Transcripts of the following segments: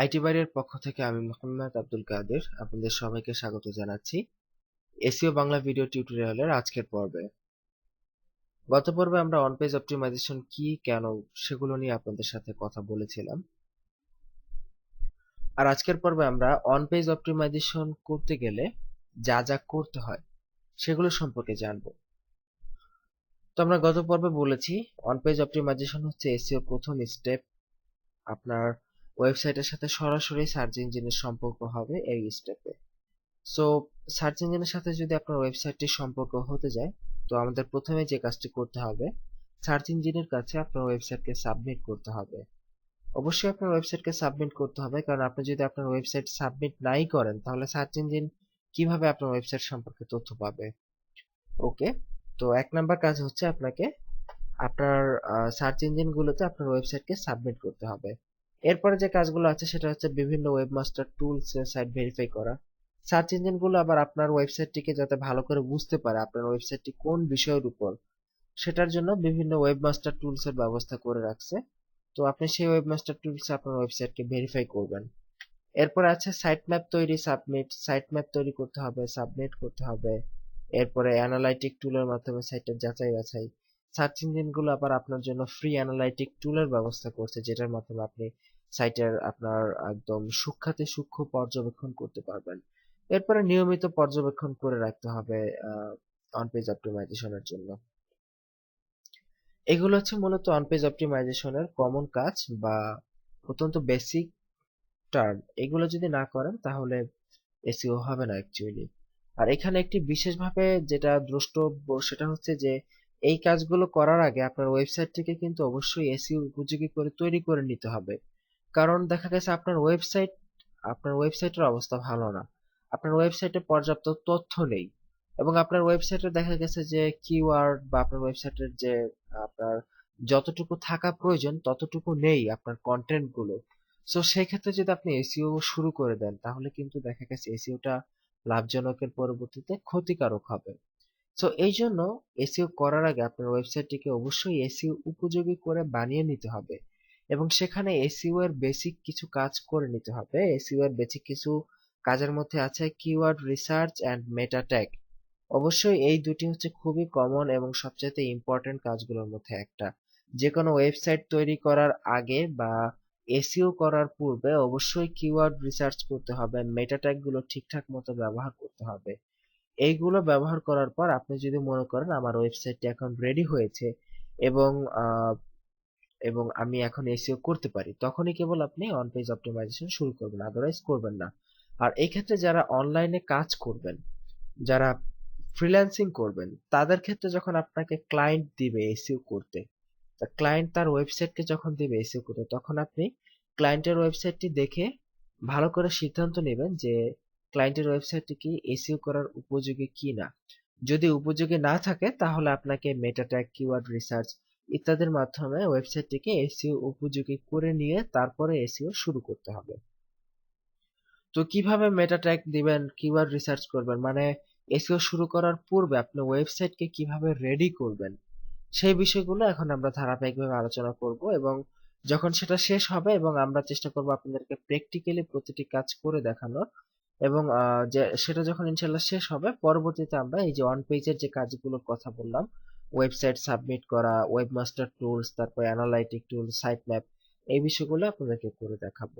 IT বাড়ির পক্ষ থেকে আমি মোহাম্মদ আব্দুল কাদের আপনাদের সবাইকে স্বাগত জানাচ্ছি এসইও বাংলা ভিডিও টিউটোরিয়ালের আজকের পর্বে। গত পর্বে আমরা অন পেজ অপটিমাইজেশন কি, কেন সেগুলো নিয়ে আপনাদের সাথে কথা বলেছিলাম। আর আজকের পর্বে আমরা অন পেজ অপটিমাইজেশন করতে গেলে যা যা করতে হয় সেগুলো সম্পর্কে জানবো। তো আমরা গত পর্বে বলেছি অন পেজ অপটিমাইজেশন হচ্ছে এসইও প্রথম স্টেপ। আপনার ওয়েবসাইটের সাথে সরাসরি সার্চ ইঞ্জিনের সম্পর্ক হবে এই স্টেপে। সো সার্চ ইঞ্জিনের সাথে যদি আপনার ওয়েবসাইটটি সম্পর্ক হতে যায়, তো আমাদের প্রথমে যে কাজটি করতে হবে, সার্চ ইঞ্জিনের কাছে আপনার ওয়েবসাইটকে সাবমিট করতে হবে। অবশ্যই আপনার ওয়েবসাইটকে সাবমিট করতে হবে, কারণ আপনি যদি আপনার ওয়েবসাইট সাবমিট নাই করেন তাহলে সার্চ ইঞ্জিন কিভাবে আপনার ওয়েবসাইট সম্পর্কে তথ্য পাবে। ওকে, তো এক নাম্বার কাজ হচ্ছে আপনাকে আপনার সার্চ ইঞ্জিনগুলোতে আপনার ওয়েবসাইটকে সাবমিট করতে হবে। এরপরে যে কাজগুলো আছে সেটা হচ্ছে বিভিন্ন ওয়েবমাস্টার টুলস এর সাইট ভেরিফাই করা। সার্চ ইঞ্জিনগুলো আবার আপনার ওয়েবসাইটটিকে যাতে ভালো করে বুঝতে পারে আপনার ওয়েবসাইটটি কোন বিষয়ের উপর, সেটার জন্য বিভিন্ন ওয়েবমাস্টার টুলস এর ব্যবস্থা করে রাখছে। তো আপনি সেই ওয়েবমাস্টার টুলস আপনার ওয়েবসাইটকে ভেরিফাই করবেন। এরপর আছে সাইট ম্যাপ তৈরি, সাবমিট। সাইট ম্যাপ তৈরি করতে হবে, সাবমিট করতে হবে। এরপরে অ্যানালাইটিক টুলের মাধ্যমে সাইটের যাচাই বাছাই। সার্চ ইঞ্জিনগুলো আবার আপনার জন্য ফ্রি অ্যানালাইটিক টুলের ব্যবস্থা করছে, যেটার মাধ্যমে আপনি সাইটের আপনার একদম সূক্ষ্মাতি সূক্ষ্ম পর্যবেক্ষণ করতে পারবেন। এরপরে নিয়মিত পর্যবেক্ষণ করে রাখতে হবে অন পেজ অপটিমাইজেশনের জন্য। এগুলো হচ্ছে মূলত অন পেজ অপটিমাইজেশনের কমন কাজ বা অত্যন্ত বেসিক টার্ম। এগুলো যদি না করেন তাহলে এসইও হবে না অ্যাকচুয়ালি। আর এখানে একটি বিশেষভাবে যেটা দ্রষ্টব্য সেটা হচ্ছে যে এই কাজগুলো করার আগে আপনার ওয়েবসাইটটিকে কিন্তু অবশ্যই এসইও উপযোগী করে তৈরি করে নিতে হবে। কারণ দেখা গেছে আপনার ওয়েবসাইটের অবস্থা ভালো না, আপনার ওয়েবসাইটে পর্যাপ্ত তথ্য নেই, এবং আপনার ওয়েবসাইটে দেখা গেছে যে কিওয়ার্ড বা আপনার ওয়েবসাইটের যে আপনার যতটুকু থাকা প্রয়োজন ততটুকু নেই আপনার কন্টেন্ট গুলো। সো সেই ক্ষেত্রে যদি আপনি এসইও শুরু করে দেন তাহলে কিন্তু দেখা গেছে এসইওটা লাভজনকের পরবর্তীতে ক্ষতিকারক হবে। সো এই জন্য এসইও করার আগে আপনার ওয়েবসাইটটিকে অবশ্যই এসইও উপযোগী করে বানিয়ে নিতে হবে, এবং সেখানে এসইও এর বেসিক কিছু কাজ করে নিতে হবে। এসইও এর বেসিক কিছু কাজের মধ্যে আছে keyword research and meta tag. অবশ্যই এই দুটি হচ্ছে খুবই কমন এবং সবচেয়ে ইম্পর্টেন্ট কাজগুলোর মধ্যে একটা। যে কোনো ওয়েবসাইট তৈরি করার আগে বা এসইও করার পূর্বে অবশ্যই কিওয়ার্ড রিসার্চ করতে হবে, মেটা ট্যাগ গুলো ঠিকঠাক মতো ব্যবহার করতে হবে। এইগুলো ব্যবহার করার পর আপনি যদি মনে করেন আমার ওয়েবসাইটটি এখন রেডি হয়েছে এবং আহ, এবং আমি এখন এসইও করতে পারি, তখনই কেবল আপনি অন পেজ অপটিমাইজেশন শুরু করবেন, আদারওয়াইজ করবেন না। আর এই ক্ষেত্রে যারা অনলাইনে কাজ করবেন, যারা ফ্রিল্যান্সিং করবেন, তাদের ক্ষেত্রে যখন আপনাকে ক্লায়েন্ট দিবে এসইও করতে, তা ক্লায়েন্ট তার ওয়েবসাইটকে যখন দিবে এসইও করতে, তখন আপনি ক্লায়েন্টের ওয়েবসাইটটি দেখে ভালো করে সিদ্ধান্ত নেবেন যে ক্লায়েন্টের ওয়েবসাইটটি কি এসইও করার উপযোগী কি না। যদি উপযোগী না থাকে তাহলে আপনাকে মেটা ট্যাগ, কিওয়ার্ড রিসার্চ ইত্যাদির মাধ্যমে ওয়েবসাইটটিকে এসইও উপযোগী করে নিয়ে তারপরে এসইও শুরু করতে হবে। তো কিভাবে মেটা ট্যাগ দিবেন, কিওয়ার্ড রিসার্চ করবেন, মানে এসইও শুরু করার পূর্বে আপনি ওয়েবসাইটকে কিভাবে রেডি করবেন, সেই বিষয়গুলো এখন আমরা ধারাবাহিকভাবে আলোচনা করব, এবং যখন সেটা শেষ হবে এবং আমরা চেষ্টা করব আপনাদেরকে প্র্যাকটিক্যালি প্রতিটি কাজ করে দেখানোর, এবং যে সেটা যখন ইনশাল্লাহ শেষ হবে পরবর্তীতে আমরা এই যে অন পেজের যে কাজগুলোর কথা বললাম, ওয়েবসাইট সাবমিট করা, ওয়েবমাস্টার টুলস, তারপর অ্যানালাইটিক টুল, সাইট ম্যাপ, এই বিষয়গুলো আপনাদেরকে করে দেখাবো।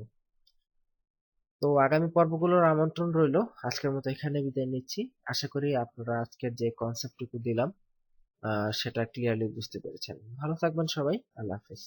তো আগামী পর্বগুলোর আমন্ত্রণ রইলো। আজকের মতো এখানে বিদায় নিচ্ছি। আশা করি আপনারা আজকের যে কনসেপ্টটুকু দিলাম সেটা ক্লিয়ারলি বুঝতে পেরেছেন। ভালো থাকবেন সবাই। আল্লাহ হাফেজ।